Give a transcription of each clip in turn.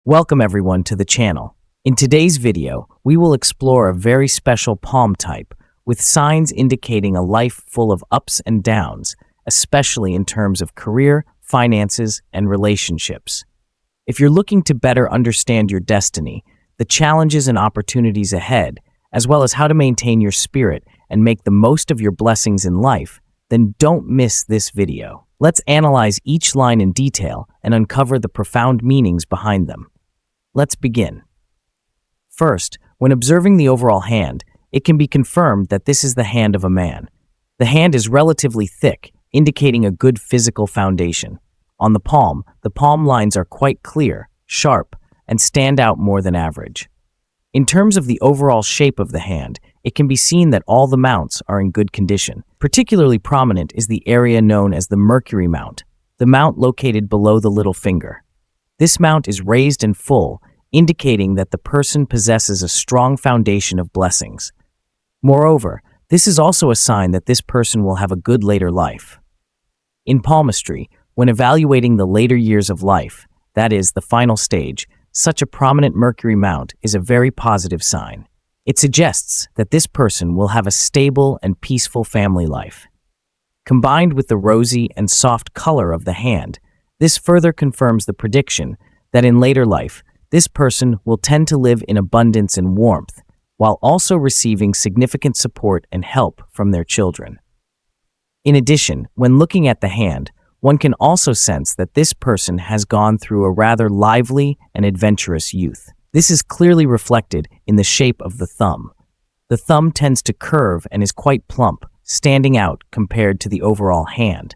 Welcome everyone to the channel. In today's video, we will explore a very special palm type with signs indicating a life full of ups and downs, especially in terms of career, finances, and relationships. If you're looking to better understand your destiny, the challenges and opportunities ahead, as well as how to maintain your spirit and make the most of your blessings in life, then don't miss this video. Let's analyze each line in detail and uncover the profound meanings behind them. Let's begin. First, when observing the overall hand, it can be confirmed that this is the hand of a man. The hand is relatively thick, indicating a good physical foundation. On the palm lines are quite clear, sharp, and stand out more than average. In terms of the overall shape of the hand, it can be seen that all the mounts are in good condition. Particularly prominent is the area known as the Mercury mount, the mount located below the little finger. This mount is raised and full, indicating that the person possesses a strong foundation of blessings. Moreover, this is also a sign that this person will have a good later life. In palmistry, when evaluating the later years of life, that is, the final stage, such a prominent Mercury mount is a very positive sign. It suggests that this person will have a stable and peaceful family life. Combined with the rosy and soft color of the hand, this further confirms the prediction that in later life, this person will tend to live in abundance and warmth, while also receiving significant support and help from their children. In addition, when looking at the hand, one can also sense that this person has gone through a rather lively and adventurous youth. This is clearly reflected in the shape of the thumb. The thumb tends to curve and is quite plump, standing out compared to the overall hand.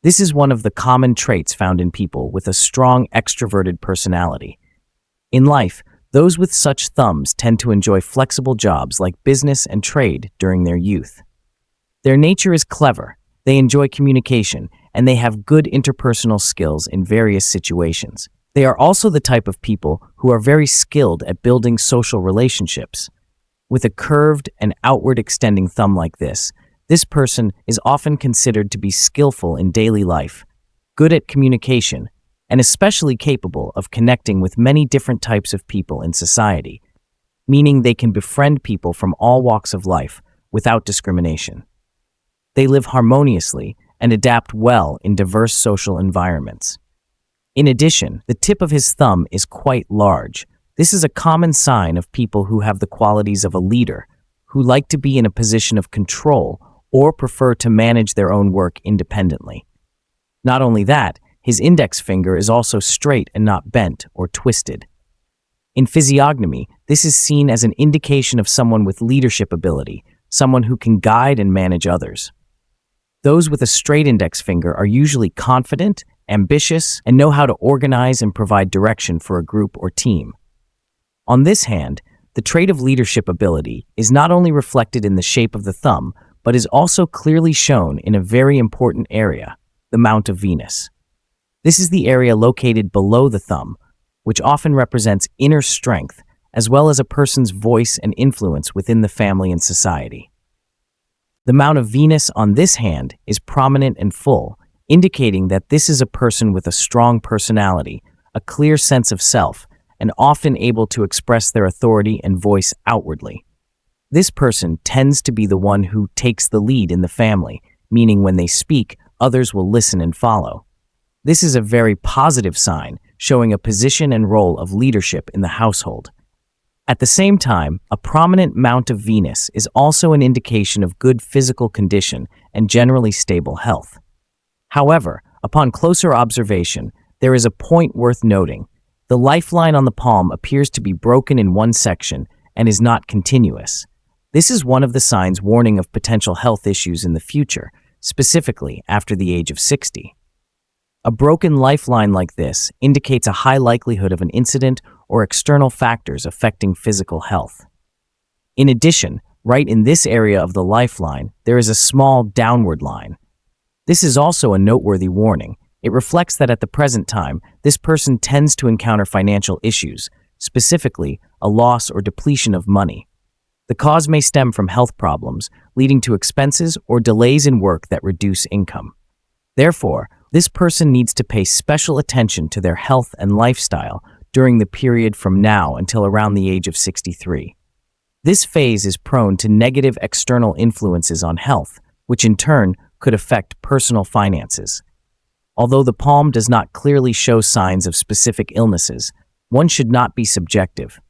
This is one of the common traits found in people with a strong extroverted personality. In life, those with such thumbs tend to enjoy flexible jobs like business and trade during their youth. Their nature is clever, they enjoy communication, and they have good interpersonal skills in various situations. They are also the type of people who are very skilled at building social relationships. With a curved and outward extending thumb like this person is often considered to be skillful in daily life, good at communication, and especially capable of connecting with many different types of people in society, meaning they can befriend people from all walks of life without discrimination. They live harmoniously and adapt well in diverse social environments. In addition, the tip of his thumb is quite large. This is a common sign of people who have the qualities of a leader, who like to be in a position of control or prefer to manage their own work independently. Not only that, his index finger is also straight and not bent or twisted. In physiognomy, this is seen as an indication of someone with leadership ability, someone who can guide and manage others. Those with a straight index finger are usually confident, ambitious, and know how to organize and provide direction for a group or team. On this hand, the trait of leadership ability is not only reflected in the shape of the thumb, but is also clearly shown in a very important area, the mount of Venus. This is the area located below the thumb, which often represents inner strength, as well as a person's voice and influence within the family and society. The mount of Venus on this hand is prominent and full, indicating that this is a person with a strong personality, a clear sense of self, and often able to express their authority and voice outwardly. This person tends to be the one who takes the lead in the family, meaning when they speak, others will listen and follow. This is a very positive sign, showing a position and role of leadership in the household. At the same time, a prominent mount of Venus is also an indication of good physical condition and generally stable health. However, upon closer observation, there is a point worth noting. The lifeline on the palm appears to be broken in one section and is not continuous. This is one of the signs warning of potential health issues in the future, specifically after the age of 60. A broken lifeline like this indicates a high likelihood of an incident or external factors affecting physical health. In addition, right in this area of the lifeline, there is a small downward line. This is also a noteworthy warning. It reflects that at the present time, this person tends to encounter financial issues, specifically a loss or depletion of money. The cause may stem from health problems, leading to expenses or delays in work that reduce income. Therefore, this person needs to pay special attention to their health and lifestyle during the period from now until around the age of 63. This phase is prone to negative external influences on health, which in turn could affect personal finances. Although the palm does not clearly show signs of specific illnesses, one should not be subjective.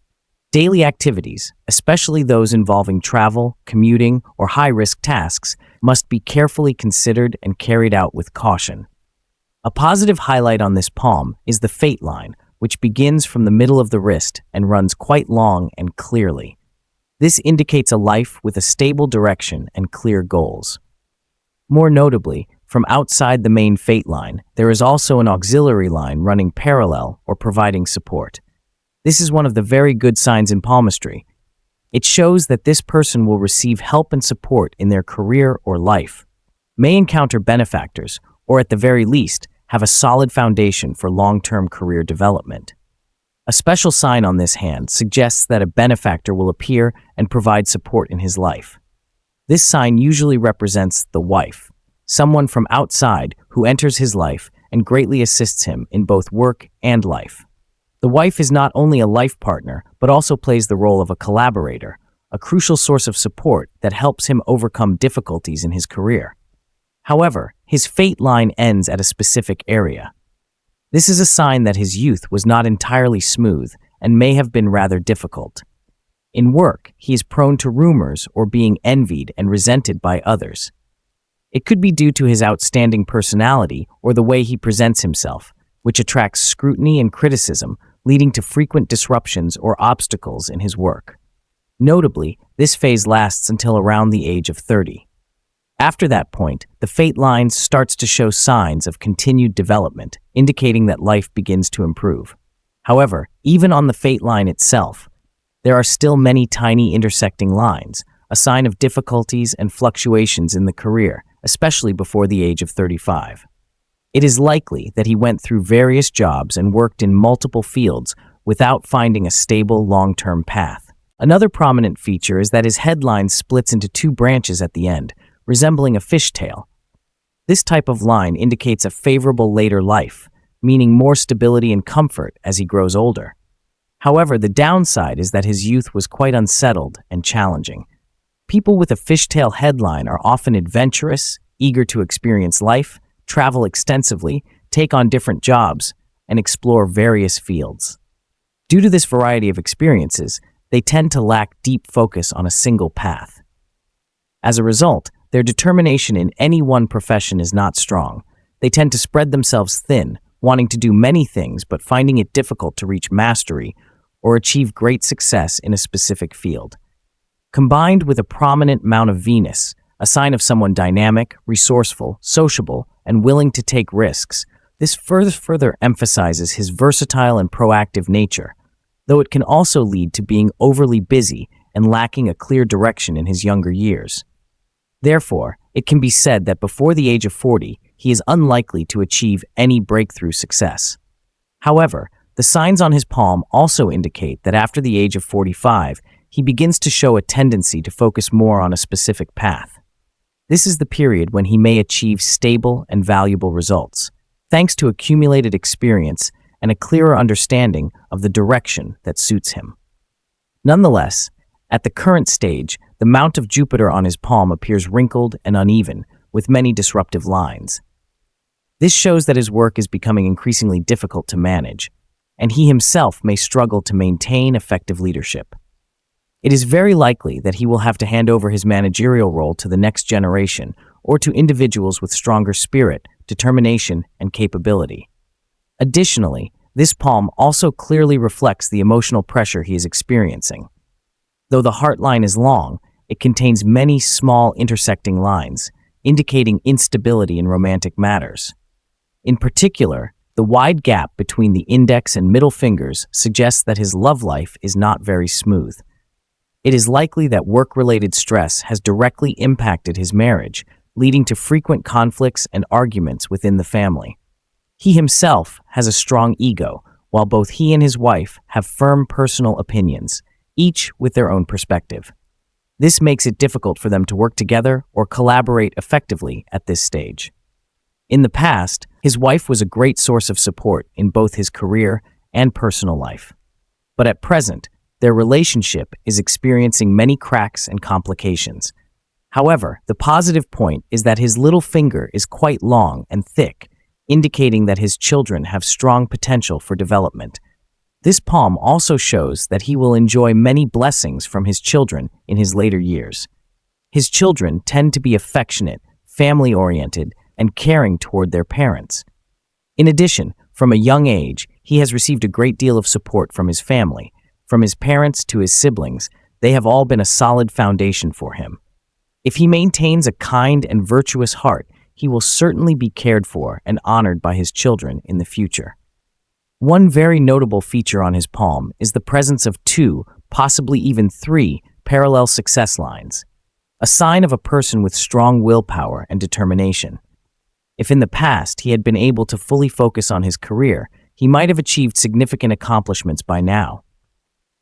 Daily activities, especially those involving travel, commuting, or high-risk tasks, must be carefully considered and carried out with caution. A positive highlight on this palm is the fate line, which begins from the middle of the wrist and runs quite long and clearly. This indicates a life with a stable direction and clear goals. More notably, from outside the main fate line, there is also an auxiliary line running parallel or providing support. This is one of the very good signs in palmistry. It shows that this person will receive help and support in their career or life, may encounter benefactors, or at the very least, have a solid foundation for long-term career development. A special sign on this hand suggests that a benefactor will appear and provide support in his life. This sign usually represents the wife, someone from outside who enters his life and greatly assists him in both work and life. The wife is not only a life partner, but also plays the role of a collaborator, a crucial source of support that helps him overcome difficulties in his career. However, his fate line ends at a specific area. This is a sign that his youth was not entirely smooth and may have been rather difficult. In work, he is prone to rumors or being envied and resented by others. It could be due to his outstanding personality or the way he presents himself, which attracts scrutiny and criticism, leading to frequent disruptions or obstacles in his work. Notably, this phase lasts until around the age of 30. After that point, the fate line starts to show signs of continued development, indicating that life begins to improve. However, even on the fate line itself, there are still many tiny intersecting lines, a sign of difficulties and fluctuations in the career, especially before the age of 35. It is likely that he went through various jobs and worked in multiple fields without finding a stable long-term path. Another prominent feature is that his headline splits into two branches at the end, resembling a fishtail. This type of line indicates a favorable later life, meaning more stability and comfort as he grows older. However, the downside is that his youth was quite unsettled and challenging. People with a fishtail headline are often adventurous, eager to experience life, travel extensively, take on different jobs, and explore various fields. Due to this variety of experiences, they tend to lack deep focus on a single path. As a result, their determination in any one profession is not strong. They tend to spread themselves thin, wanting to do many things but finding it difficult to reach mastery or achieve great success in a specific field. Combined with a prominent Mount of Venus, a sign of someone dynamic, resourceful, sociable, and willing to take risks, this further emphasizes his versatile and proactive nature, though it can also lead to being overly busy and lacking a clear direction in his younger years. Therefore, it can be said that before the age of 40, he is unlikely to achieve any breakthrough success. However, the signs on his palm also indicate that after the age of 45, he begins to show a tendency to focus more on a specific path. This is the period when he may achieve stable and valuable results, thanks to accumulated experience and a clearer understanding of the direction that suits him. Nonetheless, at the current stage, the Mount of Jupiter on his palm appears wrinkled and uneven, with many disruptive lines. This shows that his work is becoming increasingly difficult to manage, and he himself may struggle to maintain effective leadership. It is very likely that he will have to hand over his managerial role to the next generation or to individuals with stronger spirit, determination, and capability. Additionally, this palm also clearly reflects the emotional pressure he is experiencing. Though the heart line is long, it contains many small intersecting lines, indicating instability in romantic matters. In particular, the wide gap between the index and middle fingers suggests that his love life is not very smooth. It is likely that work-related stress has directly impacted his marriage, leading to frequent conflicts and arguments within the family. He himself has a strong ego, while both he and his wife have firm personal opinions, each with their own perspective. This makes it difficult for them to work together or collaborate effectively at this stage. In the past, his wife was a great source of support in both his career and personal life. But at present, their relationship is experiencing many cracks and complications. However, the positive point is that his little finger is quite long and thick, indicating that his children have strong potential for development. This palm also shows that he will enjoy many blessings from his children in his later years. His children tend to be affectionate, family-oriented, and caring toward their parents. In addition, from a young age, he has received a great deal of support from his family. From his parents to his siblings, they have all been a solid foundation for him. If he maintains a kind and virtuous heart, he will certainly be cared for and honored by his children in the future. One very notable feature on his palm is the presence of 2, possibly even 3, parallel success lines, a sign of a person with strong willpower and determination. If in the past he had been able to fully focus on his career, he might have achieved significant accomplishments by now.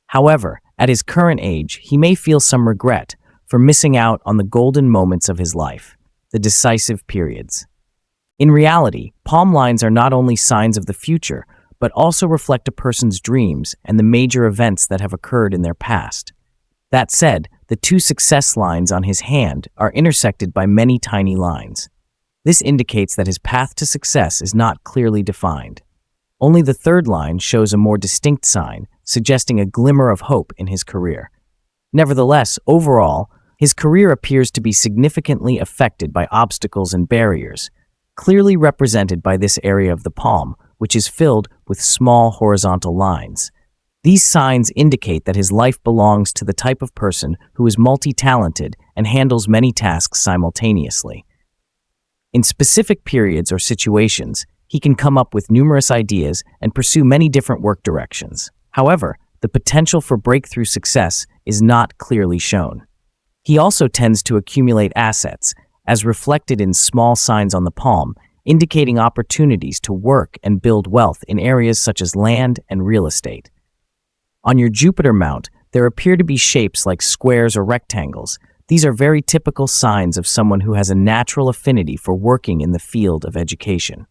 However, at his current age, he may feel some regret for missing out on the golden moments of his life, the decisive periods. In reality, palm lines are not only signs of the future, but also reflect a person's dreams and the major events that have occurred in their past. That said, the 2 success lines on his hand are intersected by many tiny lines. This indicates that his path to success is not clearly defined. Only the 3rd line shows a more distinct sign, suggesting a glimmer of hope in his career. Nevertheless, overall, his career appears to be significantly affected by obstacles and barriers, clearly represented by this area of the palm, which is filled with small horizontal lines. These signs indicate that his life belongs to the type of person who is multi-talented and handles many tasks simultaneously. In specific periods or situations, he can come up with numerous ideas and pursue many different work directions. However, the potential for breakthrough success is not clearly shown. He also tends to accumulate assets, as reflected in small signs on the palm, indicating opportunities to work and build wealth in areas such as land and real estate. On your Jupiter mount, there appear to be shapes like squares or rectangles. These are very typical signs of someone who has a natural affinity for working in the field of education.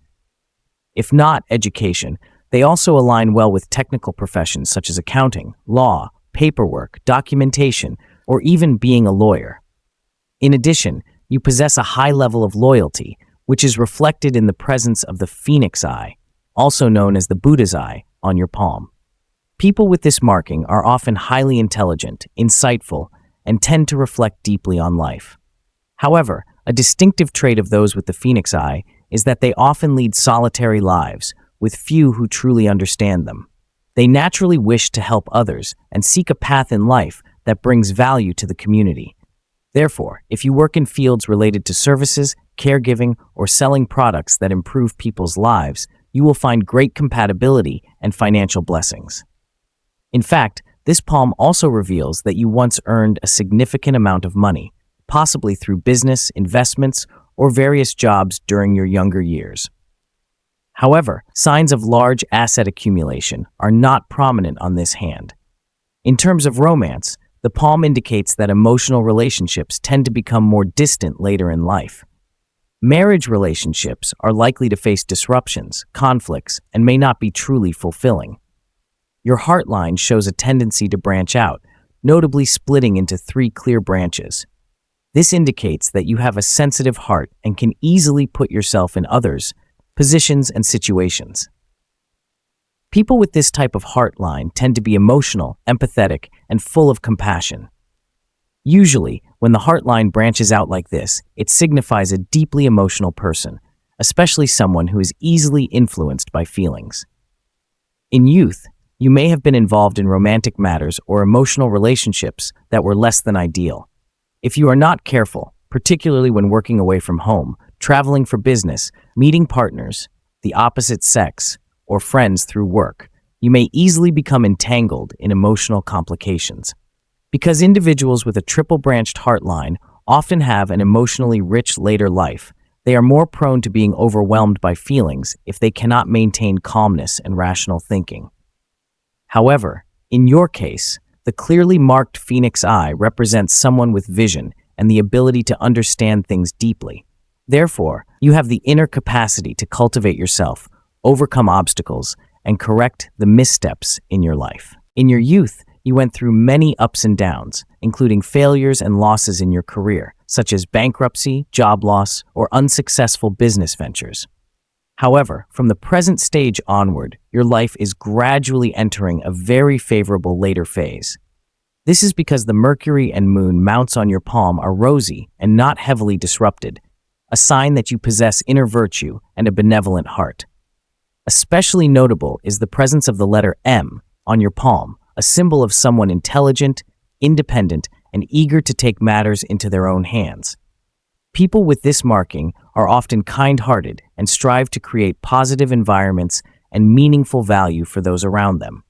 If not education, they also align well with technical professions such as accounting, law, paperwork, documentation, or even being a lawyer. In addition, you possess a high level of loyalty, which is reflected in the presence of the phoenix eye, also known as the Buddha's eye, on your palm. People with this marking are often highly intelligent, insightful, and tend to reflect deeply on life. However, a distinctive trait of those with the phoenix eye is that they often lead solitary lives, with few who truly understand them. They naturally wish to help others and seek a path in life that brings value to the community. Therefore, if you work in fields related to services, caregiving, or selling products that improve people's lives, you will find great compatibility and financial blessings. In fact, this palm also reveals that you once earned a significant amount of money, possibly through business, investments, or various jobs during your younger years. However, signs of large asset accumulation are not prominent on this hand. In terms of romance, the palm indicates that emotional relationships tend to become more distant later in life. Marriage relationships are likely to face disruptions, conflicts, and may not be truly fulfilling. Your heart line shows a tendency to branch out, notably splitting into 3 clear branches. This indicates that you have a sensitive heart and can easily put yourself in others, positions, and situations. People with this type of heart line tend to be emotional, empathetic, and full of compassion. Usually, when the heart line branches out like this, it signifies a deeply emotional person, especially someone who is easily influenced by feelings. In youth, you may have been involved in romantic matters or emotional relationships that were less than ideal. If you are not careful, particularly when working away from home, traveling for business, meeting partners, the opposite sex, or friends through work, you may easily become entangled in emotional complications. Because individuals with a triple-branched heart line often have an emotionally rich later life, they are more prone to being overwhelmed by feelings if they cannot maintain calmness and rational thinking. However, in your case, the clearly marked phoenix eye represents someone with vision and the ability to understand things deeply. Therefore, you have the inner capacity to cultivate yourself, overcome obstacles, and correct the missteps in your life. In your youth, you went through many ups and downs, including failures and losses in your career, such as bankruptcy, job loss, or unsuccessful business ventures. However, from the present stage onward, your life is gradually entering a very favorable later phase. This is because the Mercury and Moon mounts on your palm are rosy and not heavily disrupted, a sign that you possess inner virtue and a benevolent heart. Especially notable is the presence of the letter M on your palm, a symbol of someone intelligent, independent, and eager to take matters into their own hands. People with this marking are often kind-hearted and strive to create positive environments and meaningful value for those around them.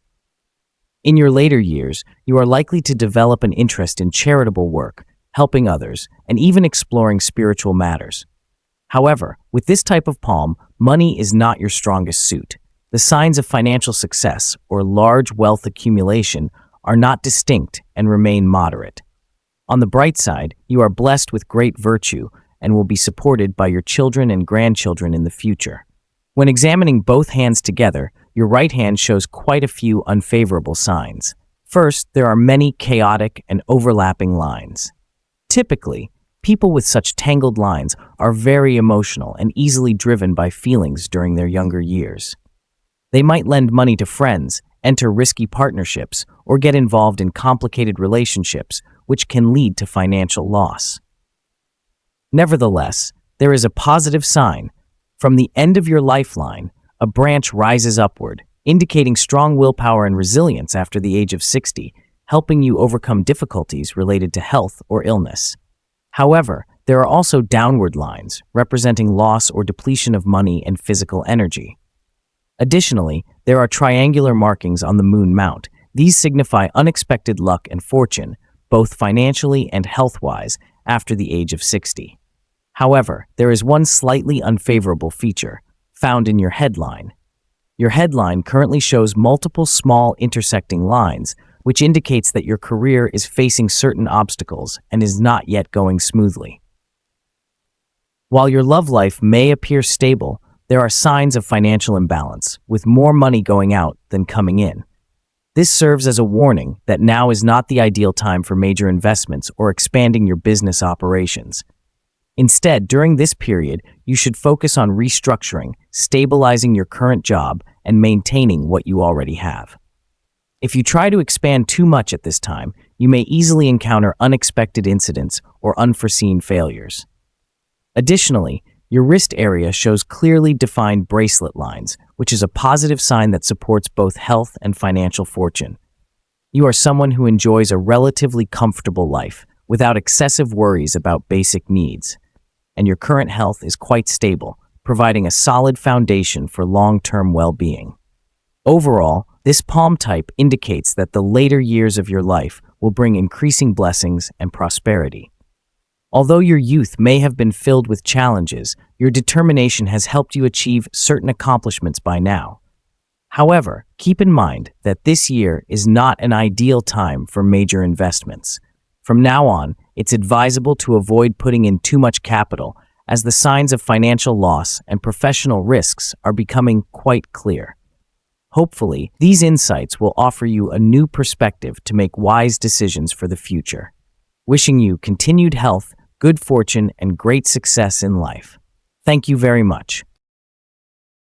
In your later years, you are likely to develop an interest in charitable work, helping others, and even exploring spiritual matters. However, with this type of palm, money is not your strongest suit. The signs of financial success or large wealth accumulation are not distinct and remain moderate. On the bright side, you are blessed with great virtue and will be supported by your children and grandchildren in the future. When examining both hands together, your right hand shows quite a few unfavorable signs. First, there are many chaotic and overlapping lines. Typically, people with such tangled lines are very emotional and easily driven by feelings during their younger years. They might lend money to friends, enter risky partnerships, or get involved in complicated relationships, which can lead to financial loss. Nevertheless, there is a positive sign. From the end of your lifeline, a branch rises upward, indicating strong willpower and resilience after the age of 60, helping you overcome difficulties related to health or illness. However, there are also downward lines, representing loss or depletion of money and physical energy. Additionally, there are triangular markings on the moon mount. These signify unexpected luck and fortune, both financially and health-wise, after the age of 60. However, there is one slightly unfavorable feature, found in your headline. Your headline currently shows multiple small intersecting lines, which indicates that your career is facing certain obstacles and is not yet going smoothly. While your love life may appear stable, there are signs of financial imbalance, with more money going out than coming in. This serves as a warning that now is not the ideal time for major investments or expanding your business operations. Instead, during this period, you should focus on restructuring, stabilizing your current job, and maintaining what you already have. If you try to expand too much at this time, you may easily encounter unexpected incidents or unforeseen failures. Additionally, your wrist area shows clearly defined bracelet lines, which is a positive sign that supports both health and financial fortune. You are someone who enjoys a relatively comfortable life, without excessive worries about basic needs, and your current health is quite stable, providing a solid foundation for long-term well-being. Overall, this palm type indicates that the later years of your life will bring increasing blessings and prosperity. Although your youth may have been filled with challenges, your determination has helped you achieve certain accomplishments by now. However, keep in mind that this year is not an ideal time for major investments. From now on, it's advisable to avoid putting in too much capital, as the signs of financial loss and professional risks are becoming quite clear. Hopefully, these insights will offer you a new perspective to make wise decisions for the future. Wishing you continued health, good fortune, and great success in life. Thank you very much.